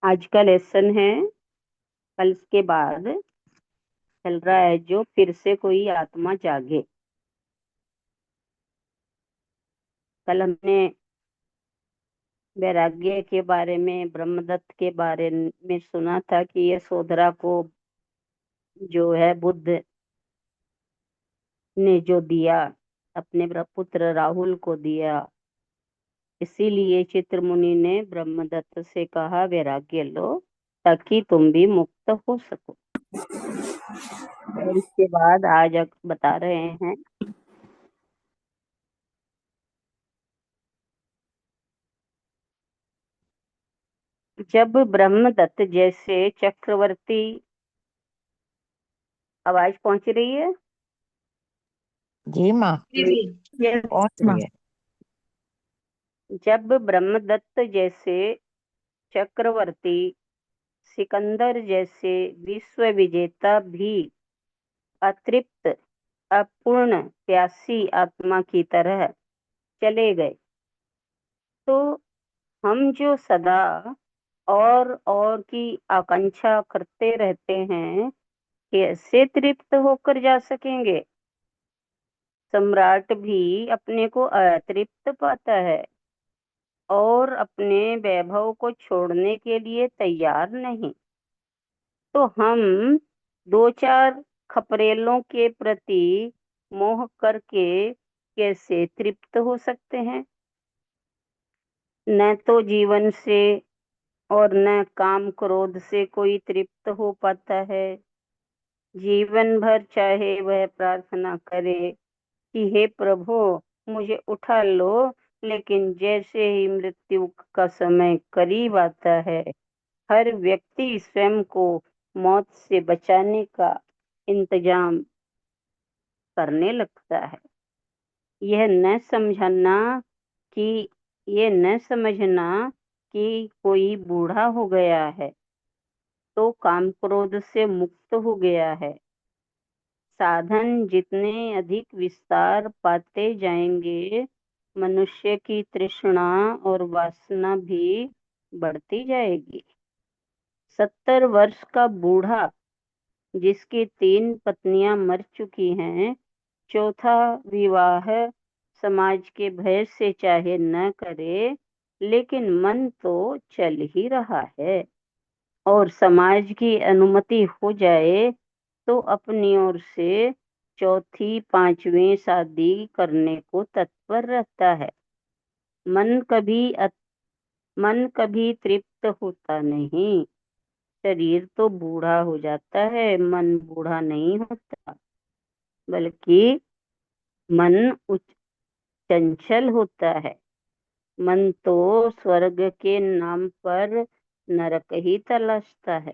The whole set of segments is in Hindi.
आज का लेसन है कल के बाद चल रहा है जो फिर से कोई आत्मा जागे। कल हमने वैराग्य के बारे में, ब्रह्मदत्त के बारे में सुना था कि ये सोधरा को जो है बुद्ध ने जो दिया, अपने पुत्र राहुल को दिया। इसीलिए चित्रमुनि ने ब्रह्मदत्त से कहा वैराग्य लो ताकि तुम भी मुक्त हो सको। और इसके बाद आज बता रहे हैं जब ब्रह्मदत्त जैसे चक्रवर्ती, आवाज पहुंच रही है? जी माँ। जी जी। ये पहुंच रही है। जब ब्रह्मदत्त जैसे चक्रवर्ती, सिकंदर जैसे विश्व विजेता भी अतृप्त, अपूर्ण प्यासी आत्मा की तरह चले गए, तो हम जो सदा और की आकांक्षा करते रहते हैं, कैसे तृप्त होकर जा सकेंगे? सम्राट भी अपने को अतृप्त पाता है और अपने वैभव को छोड़ने के लिए तैयार नहीं। तो हम दो चार खपरेलों के प्रति मोह करके कैसे तृप्त हो सकते हैं? न तो जीवन से और न काम क्रोध से कोई तृप्त हो पाता है। जीवन भर चाहे वह प्रार्थना करे कि हे प्रभु मुझे उठा लो, लेकिन जैसे ही मृत्यु का समय करीब आता है, हर व्यक्ति स्वयं को मौत से बचाने का इंतजाम करने लगता है। यह न समझना कि ये न समझना कि कोई बूढ़ा हो गया है तो काम क्रोध से मुक्त हो गया है। साधन जितने अधिक विस्तार पाते जाएंगे, मनुष्य की तृष्णा और वासना भी बढ़ती जाएगी। 70 वर्ष का बूढ़ा जिसकी 3 पत्नियां मर चुकी हैं, चौथा विवाह समाज के भय से चाहे न करे, लेकिन मन तो चल ही रहा है, और समाज की अनुमति हो जाए तो अपनी ओर से चौथी पांचवी शादी करने को तत्पर रहता है। मन कभी मन कभी तृप्त होता नहीं। शरीर तो बूढ़ा हो जाता है, मन बूढ़ा नहीं होता, बल्कि मन उच्च चंचल होता है। मन तो स्वर्ग के नाम पर नरक ही तलाशता है।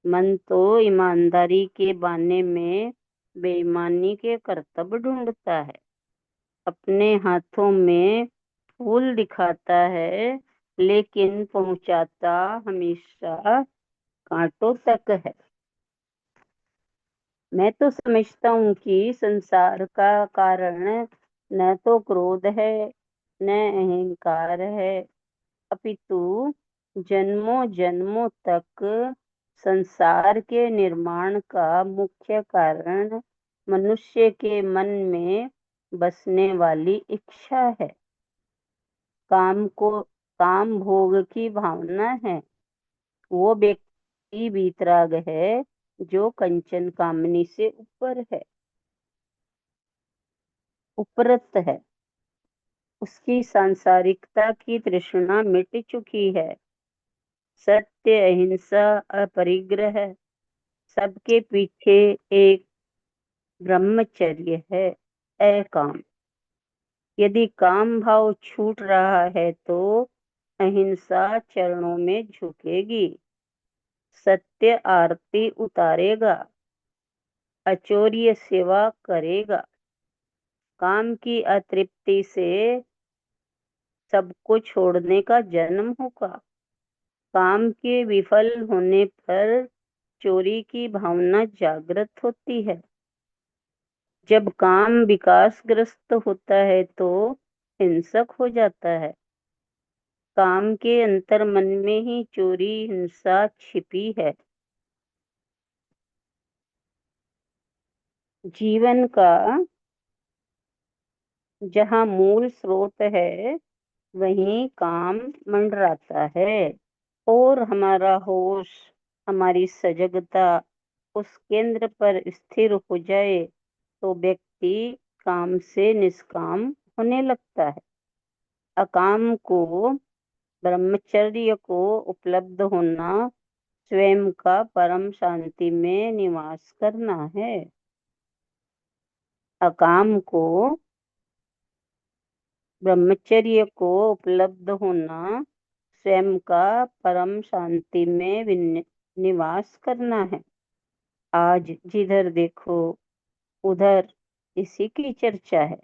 मन तो ईमानदारी के बहाने में बेईमानी के करतब ढूंढता है। अपने हाथों में फूल दिखाता है, लेकिन पहुंचाता हमेशा कांटों तक है। मैं तो समझता हूँ कि संसार का कारण न तो क्रोध है, न अहंकार है, अपितु जन्मों जन्मों तक संसार के निर्माण का मुख्य कारण मनुष्य के मन में बसने वाली इच्छा है। काम भोग की भावना है। वो व्यक्ति वीतराग है जो कंचन कामनी से ऊपर है, उपरत है। उसकी सांसारिकता की तृष्णा मिट चुकी है। सत्य, अहिंसा, अपरिग्रह, सबके पीछे एक ब्रह्मचर्य है, अकाम। यदि काम भाव छूट रहा है तो अहिंसा चरणों में झुकेगी, सत्य आरती उतारेगा, अचौर्य सेवा करेगा। काम की अतृप्ति से सबको छोड़ने का जन्म होगा। काम के विफल होने पर चोरी की भावना जागृत होती है। जब काम विकासग्रस्त होता है तो हिंसक हो जाता है। काम के अंतर मन में ही चोरी हिंसा छिपी है। जीवन का जहाँ मूल स्रोत है वहीं काम मंडराता है, और हमारा होश, हमारी सजगता उस केंद्र पर स्थिर हो जाए तो व्यक्ति काम से निष्काम होने लगता है। अकाम को, ब्रह्मचर्य को उपलब्ध होना स्वयं का परम शांति में निवास करना है। अकाम को, ब्रह्मचर्य को उपलब्ध होना स्वयं का परम शांति में निवास करना है। आज जिधर देखो उधर इसी की चर्चा है।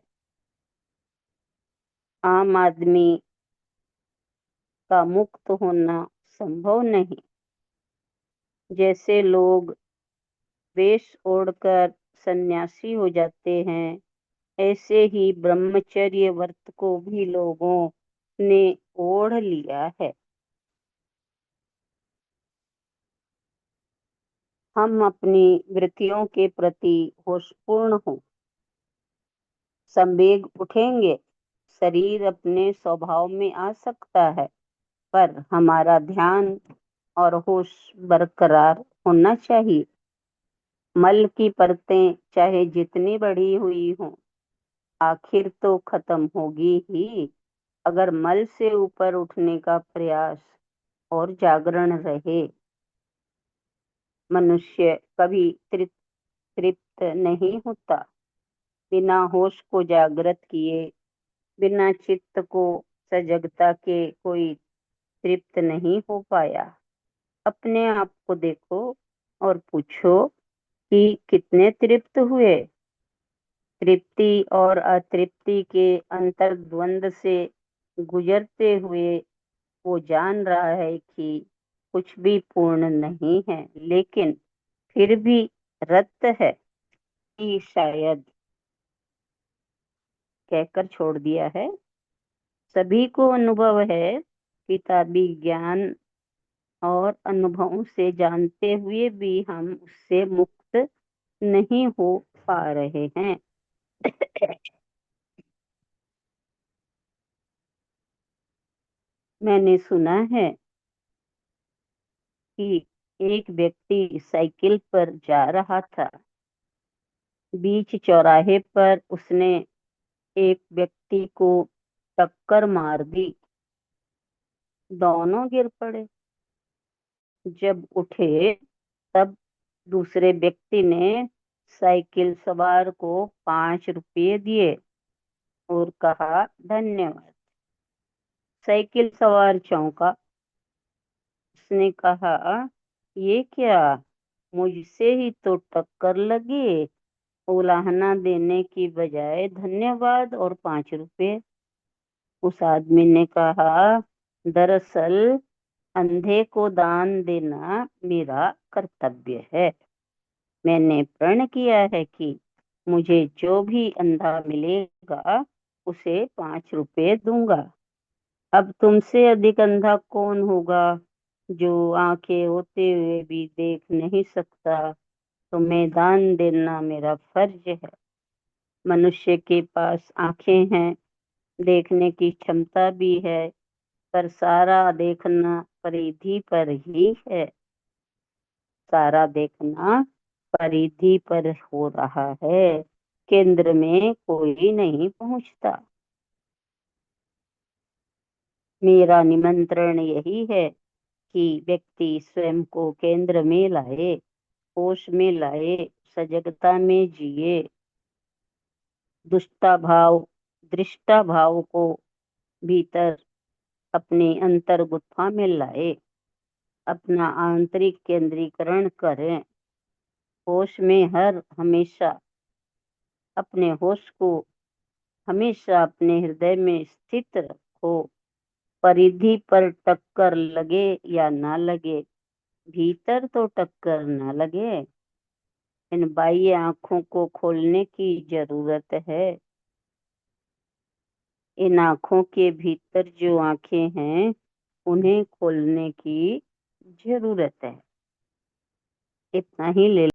आम आदमी का मुक्त होना संभव नहीं। जैसे लोग वेश ओढ़कर सन्यासी हो जाते हैं, ऐसे ही ब्रह्मचर्य व्रत को भी लोगों ने ओढ़ लिया है। हम अपनी वृत्तियों के प्रति होशपूर्ण हों, संवेग उठेंगे, शरीर अपने स्वभाव में आ सकता है, पर हमारा ध्यान और होश बरकरार होना चाहिए। मल की परतें चाहे जितनी बड़ी हुई हों, आखिर तो खत्म होगी ही, अगर मल से ऊपर उठने का प्रयास और जागरण रहे। मनुष्य कभी तृप्त नहीं होता। बिना होश को जागृत किए, बिना चित्त को सजगता के कोई तृप्त नहीं हो पाया। अपने आप को देखो और पूछो कि कितने तृप्त हुए। तृप्ति और अतृप्ति के अंतर्द्वंद से गुजरते हुए वो जान रहा है कि कुछ भी पूर्ण नहीं है, लेकिन फिर भी रत है कि शायद कहकर छोड़ दिया है। सभी को अनुभव है, किताबी ज्ञान और अनुभवों से जानते हुए भी हम उससे मुक्त नहीं हो पा रहे हैं। मैंने सुना है कि एक व्यक्ति साइकिल पर जा रहा था। बीच चौराहे पर उसने एक व्यक्ति को टक्कर मार दी। दोनों गिर पड़े। जब उठे तब दूसरे व्यक्ति ने साइकिल सवार को 5 रुपये दिए और कहा, धन्यवाद। साइकिल सवार चौंका। उसने कहा, ये क्या, मुझसे ही तो टक्कर लगी, उलाहना देने की बजाय धन्यवाद और 5 रुपये। उस आदमी ने कहा, दरअसल अंधे को दान देना मेरा कर्तव्य है। मैंने प्रण किया है कि मुझे जो भी अंधा मिलेगा उसे 5 रुपये दूंगा। अब तुमसे अधिक अंधा कौन होगा जो आंखें होते हुए भी देख नहीं सकता। तुम्हें दान देना मेरा फर्ज है। मनुष्य के पास आंखें हैं, देखने की क्षमता भी है, पर सारा देखना परिधि पर ही है। सारा देखना परिधि पर हो रहा है, केंद्र में कोई नहीं पहुंचता। मेरा निमंत्रण यही है कि व्यक्ति स्वयं को केंद्र में लाए, होश में लाए, सजगता में जिए, दुष्टा भाव, दृष्टा भाव को भीतर अपने अंतर गुत्था में लाए, अपना आंतरिक केंद्रीकरण करें। होश में हर हमेशा अपने होश को हमेशा अपने हृदय में स्थित रखो। परिधि पर टक्कर लगे या ना लगे, भीतर तो टक्कर ना लगे। इन बाह्य आंखों को खोलने की जरूरत है। इन आँखों के भीतर जो आँखें हैं, उन्हें खोलने की ज़रूरत है। इतना ही ले